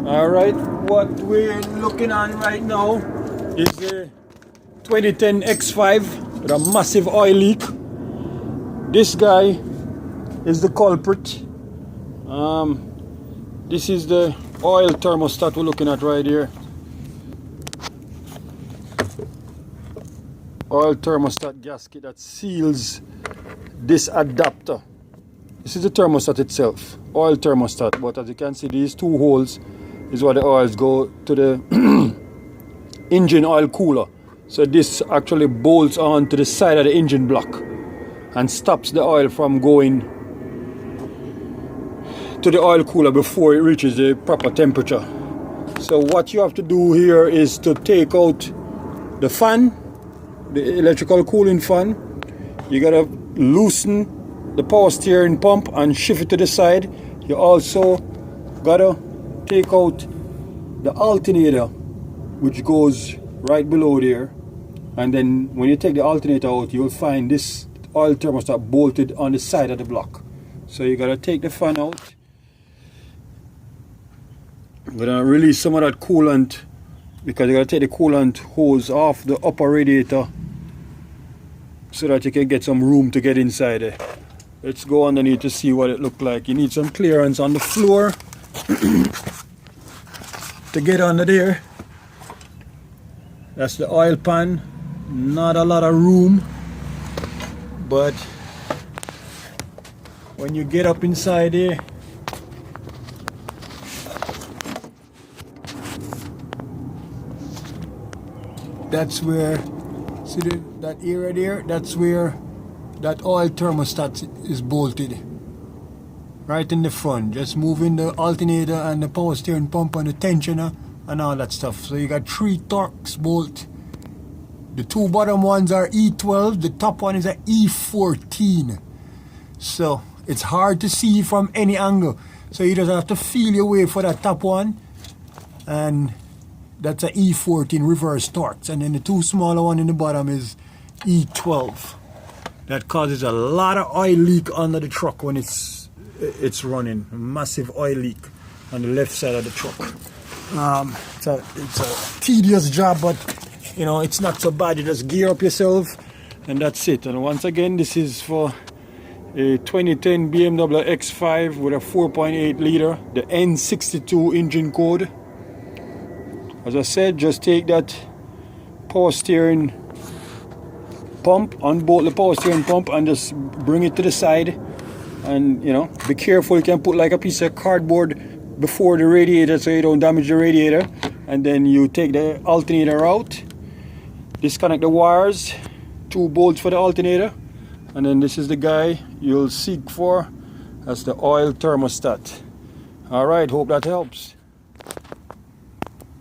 Alright, what we're looking on right now is a 2010 X5 with a massive oil leak. This guy is the culprit. This is the oil thermostat we're looking at right here. Oil thermostat gasket that seals this adapter. This is the thermostat itself, oil thermostat, but as you can see, these two holes is where the oils go to the engine oil cooler. So this actually bolts on to the side of the engine block and stops the oil from going to the oil cooler before it reaches the proper temperature. So what you have to do here is to take out the fan, the electrical cooling fan. You gotta loosen the power steering pump and shift it to the side. You also gotta take out the alternator, which goes right below there, and then when you take the alternator out, you'll find this oil thermostat bolted on the side of the block. So you gotta take the fan out. I'm gonna release some of that coolant because you gotta take the coolant hose off the upper radiator so that you can get some room to get inside there. Let's go underneath to see what it looked like. You need some clearance on the floor to get under there. That's the oil pan. Not a lot of room, but when you get up inside there, that's where, see that area there, that's where that oil thermostat is bolted, right in the front. Just moving the alternator and the power steering pump and the tensioner and all that stuff. So you got 3 Torx bolt. The 2 bottom ones are E12, the top one is an E14. So it's hard to see from any angle. So you just have to feel your way for that top one, and that's an E14 reverse Torx. And then the 2 smaller one in the bottom is E12. That causes a lot of oil leak under the truck when it's running. A massive oil leak on the left side of the truck. It's a tedious job, but you know, it's not so bad. You just gear up yourself and that's it. And once again, this is for a 2010 BMW X5 with a 4.8 liter, the n62 engine code. As I said, just take that power steering pump, unbolt the power steering pump and just bring it to the side, and you know, be careful. You can put like a piece of cardboard before the radiator so you don't damage the radiator, and then you take the alternator out, disconnect the wires, 2 bolts for the alternator, and then this is the guy you'll seek for. That's the oil thermostat. Alright, hope that helps.